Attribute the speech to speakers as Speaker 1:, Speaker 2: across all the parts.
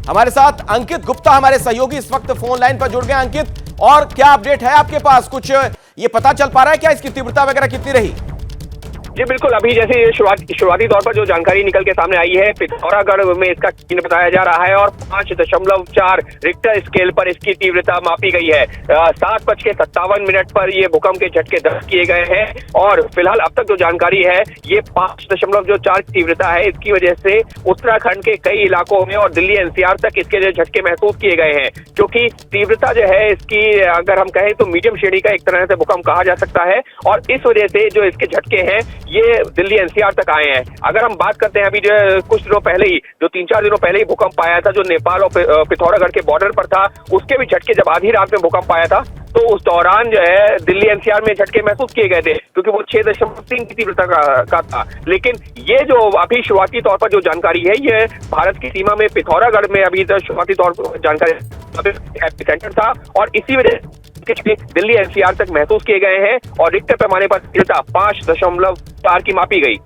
Speaker 1: हमारे साथ अंकित गुप्ता हमारे सहयोगी इस वक्त फोन लाइन पर जुड़ गए। अंकित, और क्या अपडेट है आपके पास? कुछ ये पता चल पा रहा है क्या इसकी तीव्रता वगैरह कितनी रही?
Speaker 2: जी बिल्कुल, अभी जैसे शुरुआती तौर पर जो जानकारी निकल के सामने आई है, पिथौरागढ़ में इसका केंद्र बताया जा रहा है और 5.4 रिक्टर स्केल पर इसकी तीव्रता मापी गई है। 7:57 पर ये भूकंप के झटके दर्ज किए गए हैं और फिलहाल अब तक जो जानकारी है ये 5.4 की तीव्रता है। इसकी वजह से उत्तराखंड के कई इलाकों में और दिल्ली एनसीआर तक इसके जो झटके महसूस किए गए हैं, क्योंकि तीव्रता जो है इसकी अगर हम कहें तो मीडियम श्रेणी का एक तरह से भूकंप कहा जा सकता है और इस वजह से जो इसके झटके हैं ये दिल्ली एनसीआर तक आए हैं। अगर हम बात करते हैं अभी जो कुछ दिनों पहले ही, जो 3-4 दिनों पहले ही भूकंप आया था, जो नेपाल और पिथौरागढ़ के बॉर्डर पर था, उसके भी झटके जब आधी रात में भूकंप आया था तो उस दौरान जो है दिल्ली एनसीआर में झटके महसूस किए गए थे, क्योंकि वो 6.3 की तीव्रता का था। लेकिन ये जो अभी शुरुआती तौर पर जो जानकारी है ये भारत की सीमा में पिथौरागढ़ में अभी शुरुआती तौर पर जानकारी एपिसेंटर था और इसी वजह दिल्ली एनसीआर तक महसूस किए गए हैं और रिक्टर पैमाने पर तीव्रता 5.4 की मापी गई।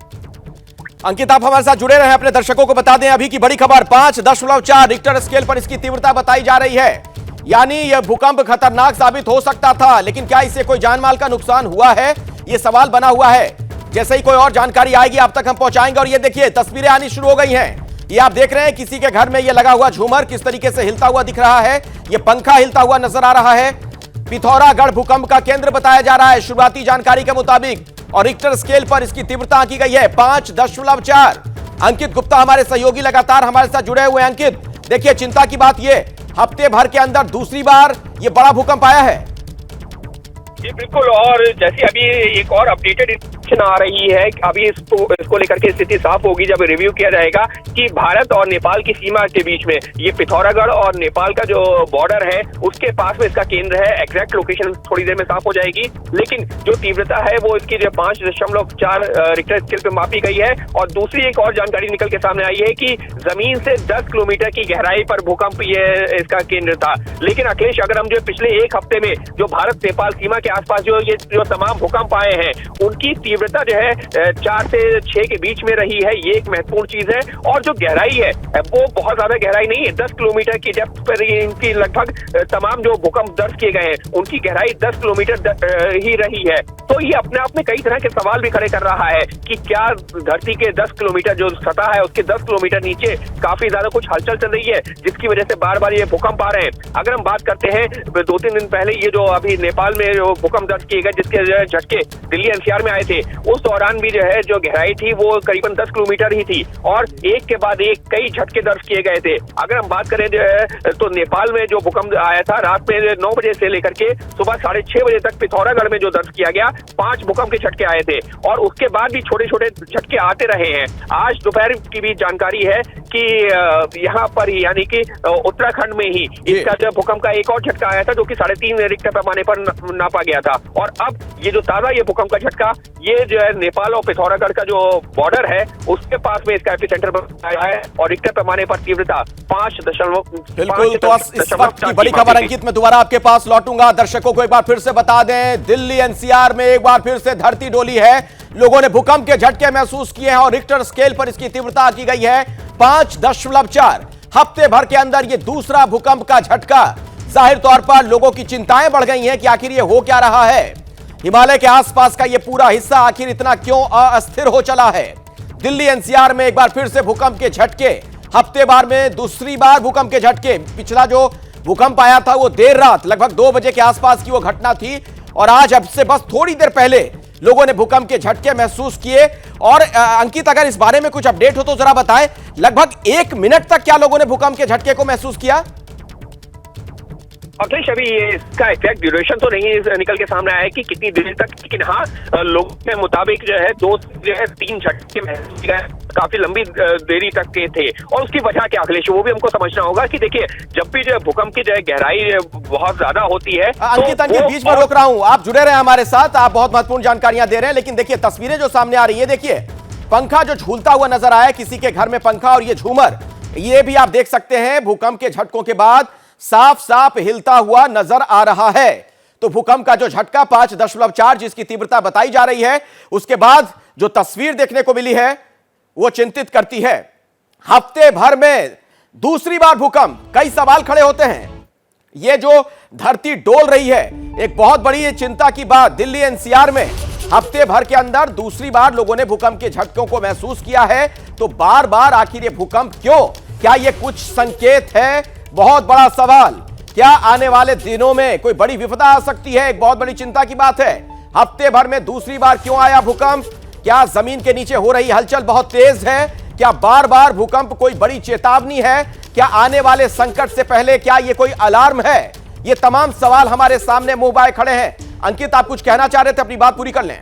Speaker 1: अंकित, आप हमारे साथ जुड़े रहे। अपने दर्शकों को बता दें अभी की बड़ी खबर, 5.4 रिक्टर स्केल पर इसकी तीव्रता बताई जा रही है। यानी यह भूकंप खतरनाक साबित हो सकता था, लेकिन क्या इससे कोई जानमाल का नुकसान हुआ है, यह सवाल बना हुआ है। जैसे ही कोई और जानकारी आएगी आप तक हम पहुंचाएंगे। और ये देखिए तस्वीरें आनी शुरू हो गई हैं। ये आप देख रहे हैं किसी के घर में ये लगा हुआ झूमर किस तरीके से हिलता हुआ दिख रहा है। ये पंखा हिलता हुआ नजर आ रहा है। पिथौरागढ़ भूकंप का केंद्र बताया जा रहा है शुरुआती जानकारी के मुताबिक और रिक्टर स्केल पर इसकी तीव्रता आंकी गई है 5.4। अंकित गुप्ता हमारे सहयोगी लगातार हमारे साथ जुड़े हुए हैं। अंकित, देखिए चिंता की बात ये, हफ्ते भर के अंदर दूसरी बार ये बड़ा भूकंप आया है।
Speaker 2: जी बिल्कुल, और जैसे अभी एक और अपडेटेड इन्फॉर्मेशन आ रही है, अभी इसको लेकर के स्थिति साफ होगी जब रिव्यू किया जाएगा कि भारत और नेपाल की सीमा के बीच में ये पिथौरागढ़ और नेपाल का जो बॉर्डर है उसके पास में इसका केंद्र है। एग्जैक्ट लोकेशन थोड़ी देर में साफ हो जाएगी, लेकिन जो तीव्रता है वो इसकी जो 5.4 रिक्टर स्केल पे मापी गई है। और दूसरी एक और जानकारी निकल के सामने आई है कि जमीन से 10 किलोमीटर की गहराई पर भूकंप ये इसका केंद्र था। लेकिन अखिलेश, अगर हम जो पिछले एक हफ्ते में जो भारत नेपाल सीमा के आसपास जो तमाम भूकंप आए हैं उनकी तीव्रता जो है 4 से 6 के बीच में रही है, ये एक महत्वपूर्ण चीज है। और जो गहराई है वो बहुत ज्यादा गहराई नहीं है, 10 किलोमीटर की डेप्थ पर इनकी लगभग तमाम जो भूकंप दर्ज किए गए हैं उनकी गहराई 10 किलोमीटर ही रही है। तो ये अपने आप में कई तरह के सवाल भी खड़े कर रहा है कि क्या धरती के 10 किलोमीटर जो सतह है उसके 10 किलोमीटर नीचे काफी ज्यादा कुछ हलचल चल रही है जिसकी वजह से बार बार ये भूकंप आ रहे हैं। अगर हम बात करते हैं 2-3 दिन पहले ये जो अभी नेपाल में जो भूकंप दर्ज किए गए जिसके झटके दिल्ली एनसीआर में आए थे, उस दौरान भी जो है जो गहराई थी वो करीबन 10 किलोमीटर ही थी और एक के बाद एक कई झटके दर्ज किए गए थे। अगर हम बात करें जो है तो नेपाल में जो भूकंप आया था रात में 9 बजे से लेकर के सुबह 6:30 बजे तक पिथौरागढ़ में जो दर्ज किया गया 5 भूकंप के झटके आए थे और उसके बाद भी छोटे छोटे झटके आते रहे हैं। आज दोपहर की भी जानकारी है कि यहाँ पर ही यानी कि उत्तराखंड में ही इसका जो भूकंप का एक और झटका आया था जो कि 3.5 रिक्टर पैमाने पर नापा गया था। और अब ये जो ताजा ये भूकंप का झटका ये जो है नेपाल और पिथौरागढ़ का जो बॉर्डर है उसके पास में इसका एपिसेंटर आया है और रिक्टर पैमाने पर तीव्रता 5.
Speaker 1: बिल्कुल, तो इस वक्त की बड़ी खबर अंकित मैं दोबारा आपके पास लौटूंगा। दर्शकों को एक बार फिर से बता दें, दिल्ली एनसीआर में एक बार फिर से धरती डोली है। लोगों ने भूकंप के झटके महसूस किए हैं और रिक्टर स्केल पर इसकी तीव्रता की गई है 5.4। हफ्ते भर के अंदर ये दूसरा भूकंप का झटका। जाहिर तौर पर लोगों की चिंताएं बढ़ गई हैं कि आखिर ये हो क्या रहा है। हिमालय के आसपास का ये पूरा हिस्सा आखिर इतना क्यों अस्थिर हो चला है। दिल्ली एनसीआर में एक बार फिर से भूकंप के झटके, हफ्ते भर में दूसरी बार भूकंप के झटके। पिछला जो भूकंप आया था वो देर रात लगभग 2 बजे के आसपास की वो घटना थी और आज अब से बस थोड़ी देर पहले लोगों ने भूकंप के झटके महसूस किए। और अंकित, अगर इस बारे में कुछ अपडेट हो तो जरा बताएं, लगभग 1 मिनट तक क्या लोगों ने भूकंप के झटके को महसूस किया?
Speaker 2: अखिलेश, अभी इसका एग्जैक्ट ड्यूरेशन तो नहीं निकल के सामने आया है कि कितनी देर तक, लेकिन हाँ लोगों के मुताबिक जो है 2 जो है 3 झटके महसूस किए काफी लंबी देरी तक के थे। और उसकी वजह क्या अखिलेश, वो भी हमको समझना होगा कि देखिए जब भी जो है भूकंप की जो है गहराई बहुत ज्यादा होती है।
Speaker 1: अंकित बीच में रोक रहा हूं, आप जुड़े रहे हमारे साथ, आप बहुत महत्वपूर्ण जानकारियां दे रहे हैं। लेकिन देखिए तस्वीरें जो सामने आ रही है, देखिए पंखा जो झूलता हुआ नजर आया, किसी के घर में पंखा और ये झूमर, ये भी आप देख सकते हैं भूकंप के झटकों के बाद साफ साफ हिलता हुआ नजर आ रहा है। तो भूकंप का जो झटका 5.4 जिसकी तीव्रता बताई जा रही है, उसके बाद जो तस्वीर देखने को मिली है वो चिंतित करती है। हफ्ते भर में दूसरी बार भूकंप, कई सवाल खड़े होते हैं। ये जो धरती डोल रही है, एक बहुत बड़ी चिंता की बात। दिल्ली एनसीआर में हफ्ते भर के अंदर दूसरी बार लोगों ने भूकंप के झटकों को महसूस किया है। तो बार बार आखिर ये भूकंप क्यों? क्या ये कुछ संकेत है? बहुत बड़ा सवाल। क्या आने वाले दिनों में कोई बड़ी विपदा आ सकती है? एक बहुत बड़ी चिंता की बात है। हफ्ते भर में दूसरी बार क्यों आया भूकंप? क्या जमीन के नीचे हो रही हलचल बहुत तेज है? क्या बार बार भूकंप कोई बड़ी चेतावनी है? क्या आने वाले संकट से पहले क्या ये कोई अलार्म है? ये तमाम सवाल हमारे सामने मुंह बाए खड़े हैं। अंकित, आप कुछ कहना चाह रहे थे, अपनी बात पूरी कर लें।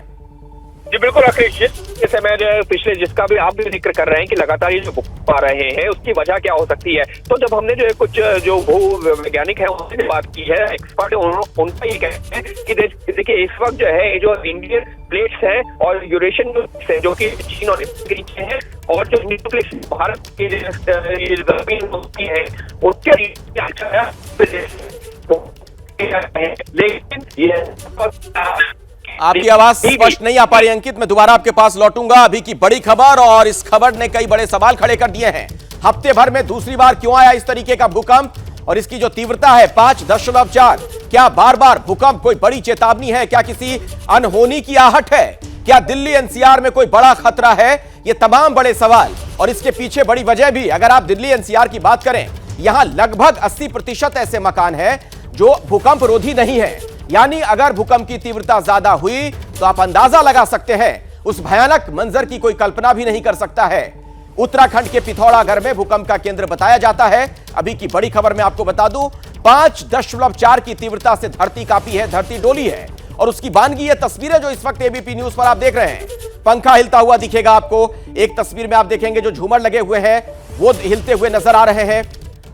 Speaker 2: जी बिल्कुल अखिलेश, जैसे मैं पिछले जिसका भी आप भी जिक्र कर रहे हैं कि लगातार ये जो भूकंप आ रहे हैं उसकी वजह क्या हो सकती है, तो जब हमने जो कुछ जो भू वैज्ञानिक है उनसे बात की है, एक्सपर्ट है, उनका ये कहते हैं कि देखिए इस वक्त जो है जो इंडियन प्लेट्स है और यूरेशियन प्लेट्स है जो कि चीन और के नीचे है, और जो प्लेट्स भारत की जमीन होती है उसके लेकिन ये
Speaker 1: आपकी आवाज स्पष्ट नहीं आ पा रही अंकित, मैं दोबारा आपके पास लौटूंगा। अभी की बड़ी खबर, और इस खबर ने कई बड़े सवाल खड़े कर दिए हैं। हफ्ते भर में दूसरी बार क्यों आया इस तरीके का भूकंप, और इसकी जो तीव्रता है 5.4, क्या बार बार भूकंप कोई बड़ी चेतावनी है? क्या किसी अनहोनी की आहट है? क्या दिल्ली एनसीआर में कोई बड़ा खतरा है? ये तमाम बड़े सवाल, और इसके पीछे बड़ी वजह भी। अगर आप दिल्ली एनसीआर की बात करें, यहां लगभग 80% ऐसे मकान हैं जो भूकंप रोधी नहीं है। यानी अगर भूकंप की तीव्रता ज्यादा हुई तो आप अंदाजा लगा सकते हैं, उस भयानक मंजर की कोई कल्पना भी नहीं कर सकता है। उत्तराखंड के पिथौरागढ़ में भूकंप का केंद्र बताया जाता है। अभी की बड़ी खबर में आपको बता दूं, 5.4 की तीव्रता से धरती कांपी है, धरती डोली है, और उसकी बानगी ये तस्वीरें जो इस वक्त एबीपी न्यूज पर आप देख रहे हैं। पंखा हिलता हुआ दिखेगा आपको, एक तस्वीर में आप देखेंगे जो झूमर लगे हुए हैं वो हिलते हुए नजर आ रहे हैं,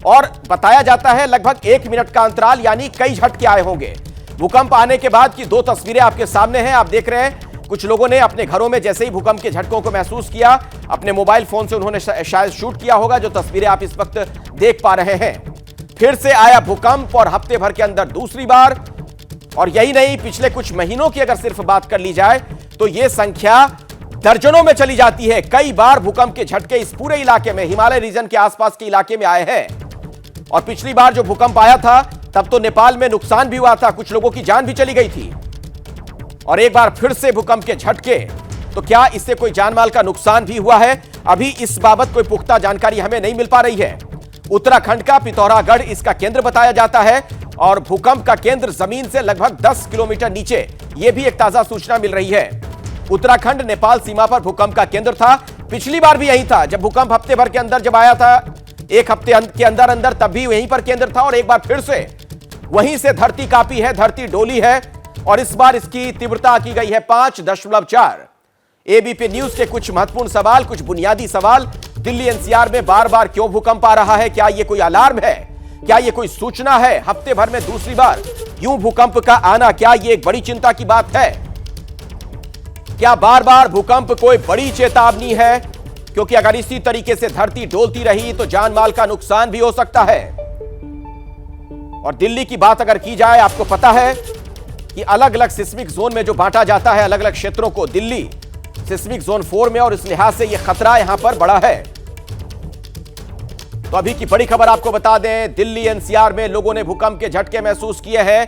Speaker 1: और बताया जाता है लगभग 1 मिनट का अंतराल, यानी कई झटके आए होंगे। भूकंप आने के बाद की 2 तस्वीरें आपके सामने हैं, आप देख रहे हैं। कुछ लोगों ने अपने घरों में जैसे ही भूकंप के झटकों को महसूस किया, अपने मोबाइल फोन से उन्होंने शायद शूट किया होगा, जो तस्वीरें आप इस वक्त देख पा रहे हैं। फिर से आया भूकंप, और हफ्ते भर के अंदर दूसरी बार। और यही नहीं, पिछले कुछ महीनों की अगर सिर्फ बात कर ली जाए तो यह संख्या दर्जनों में चली जाती है। कई बार भूकंप के झटके इस पूरे इलाके में, हिमालय रीजन के आसपास के इलाके में आए हैं। और पिछली बार जो भूकंप आया था तब तो नेपाल में नुकसान भी हुआ था, कुछ लोगों की जान भी चली गई थी। और एक बार फिर से भूकंप के झटके, तो क्या इससे कोई जानमाल का नुकसान भी हुआ है? अभी इस बाबत कोई पुख्ता जानकारी हमें नहीं मिल पा रही है। उत्तराखंड का पिथौरागढ़ इसका केंद्र बताया जाता है, और भूकंप का केंद्र जमीन से लगभग 10 किलोमीटर नीचे, यह भी एक ताजा सूचना मिल रही है। उत्तराखंड नेपाल सीमा पर भूकंप का केंद्र था। पिछली बार भी यही था, जब भूकंप हफ्ते भर के अंदर जब आया था, एक हफ्ते के अंदर अंदर, तब भी वहीं पर केंद्र था, और एक बार फिर से वहीं से धरती कांपी है, धरती डोली है, और इस बार इसकी तीव्रता की गई है 5.4। एबीपी न्यूज के कुछ महत्वपूर्ण सवाल, कुछ बुनियादी सवाल। दिल्ली एनसीआर में बार बार क्यों भूकंप आ रहा है? क्या यह कोई अलार्म है? क्या यह कोई सूचना है? हफ्ते भर में दूसरी बार यूं भूकंप का आना, क्या यह एक बड़ी चिंता की बात है? क्या बार बार भूकंप कोई बड़ी चेतावनी है? क्योंकि अगर इसी तरीके से धरती डोलती रही तो जान माल का नुकसान भी हो सकता है। और दिल्ली की बात अगर की जाए, आपको पता है कि अलग अलग सिस्मिक जोन में जो बांटा जाता है अलग अलग क्षेत्रों को, दिल्ली सिस्मिक जोन 4 में, और इस लिहाज से यह खतरा यहां पर बड़ा है। तो अभी की बड़ी खबर आपको बता दें, दिल्ली एनसीआर में लोगों ने भूकंप के झटके महसूस किए हैं।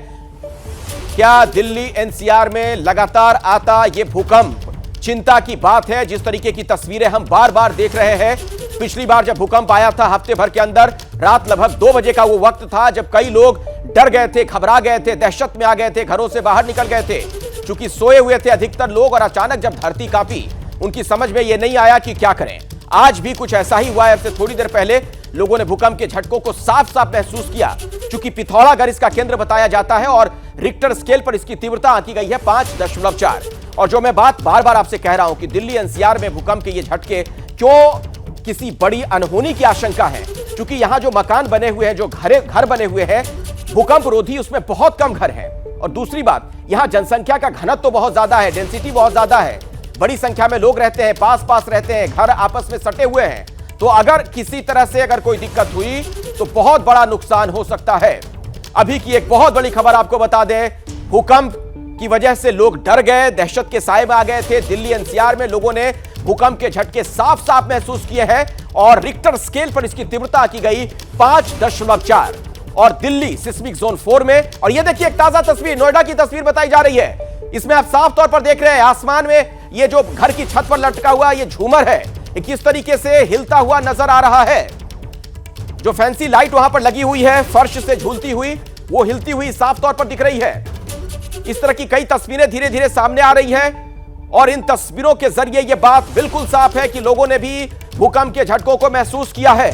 Speaker 1: क्या दिल्ली एनसीआर में लगातार आता यह भूकंप चिंता की बात है? जिस तरीके की तस्वीरें हम बार बार देख रहे हैं, पिछली बार जब भूकंप आया था हफ्ते भर के अंदर, रात लगभग 2 बजे का वो वक्त था जब कई लोग डर गए थे, घबरा गए थे, दहशत में आ गए थे, घरों से बाहर निकल गए थे, क्योंकि सोए हुए थे अधिकतर लोग, और अचानक जब धरती कांपी उनकी समझ में यह नहीं आया कि क्या करें। आज भी कुछ ऐसा ही हुआ है। अब से थोड़ी देर पहले लोगों ने भूकंप के झटकों को साफ साफ महसूस किया, क्योंकि पिथौरागढ़ इसका केंद्र बताया जाता है, और रिक्टर स्केल पर इसकी तीव्रता आंकी गई है 5.4। और जो मैं बात बार बार आपसे कह रहा हूं कि दिल्ली एनसीआर में भूकंप के ये झटके क्यों, किसी बड़ी अनहोनी की आशंका है, क्योंकि यहां जो मकान बने हुए हैं, जो घर बने हुए हैं भूकंप रोधी, उसमें बहुत कम घर हैं। और दूसरी बात, यहां जनसंख्या का घनत्व तो बहुत ज्यादा है, डेंसिटी बहुत ज्यादा है, बड़ी संख्या में लोग रहते हैं, पास पास रहते हैं, घर आपस में सटे हुए हैं। तो अगर किसी तरह से अगर कोई दिक्कत हुई तो बहुत बड़ा नुकसान हो सकता है। अभी की एक बहुत बड़ी खबर आपको बता दें, भूकंप की वजह से लोग डर गए, दहशत के साए में आ गए थे। दिल्ली एनसीआर में लोगों ने भूकंप के झटके साफ साफ महसूस किए हैं और रिक्टर स्केल पर इसकी तीव्रता की गई 5.4 और दिल्ली सिस्मिक जोन 4 में। और यह देखिए एक ताजा तस्वीर, नोएडा की तस्वीर बताई जा रही है। इसमें आप साफ तौर पर देख रहे हैं आसमान में ये जो घर की छत पर लटका हुआ ये झूमर है, किस तरीके से हिलता हुआ नजर आ रहा है। जो फैंसी लाइट वहां पर लगी हुई है फर्श से झूलती हुई, वो हिलती हुई साफ तौर पर दिख रही है। इस तरह की कई तस्वीरें धीरे धीरे सामने आ रही हैं और इन तस्वीरों के जरिए यह बात बिल्कुल साफ है कि लोगों ने भी भूकंप के झटकों को महसूस किया है।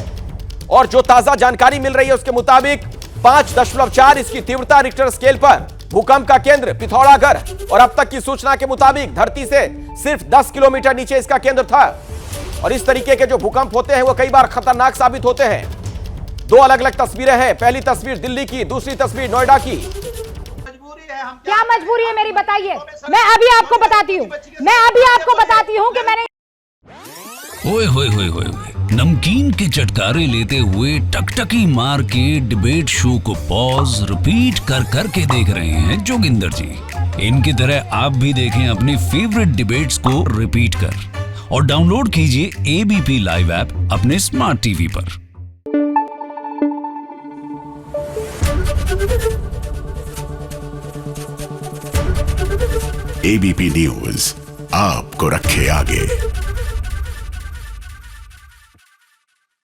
Speaker 1: और जो ताजा जानकारी मिल रही है उसके मुताबिक 5.4 इसकी तीव्रता रिक्टर स्केल पर, भूकंप का केंद्र पिथौरागढ़ और अब तक की सूचना के मुताबिक धरती से सिर्फ 10 किलोमीटर नीचे इसका केंद्र था। और इस तरीके के जो भूकंप होते हैं वो कई बार खतरनाक साबित होते हैं। दो अलग अलग तस्वीरें हैं, पहली तस्वीर दिल्ली की, दूसरी तस्वीर नोएडा की।
Speaker 3: क्या मजबूरी है मेरी बताइए, मैं अभी आपको बताती हूँ कि मैंने
Speaker 4: ओए होए होए होए नमकीन के चटकारे लेते हुए टकटकी मार के डिबेट शो को पॉज रिपीट कर करके देख रहे हैं जोगिंदर जी। इनकी तरह आप भी देखें अपनी फेवरेट डिबेट्स को रिपीट कर और डाउनलोड कीजिए एबीपी लाइव ऐप अपने स्मार्ट टीवी पर।
Speaker 5: एबीपी न्यूज आपको रखे आगे।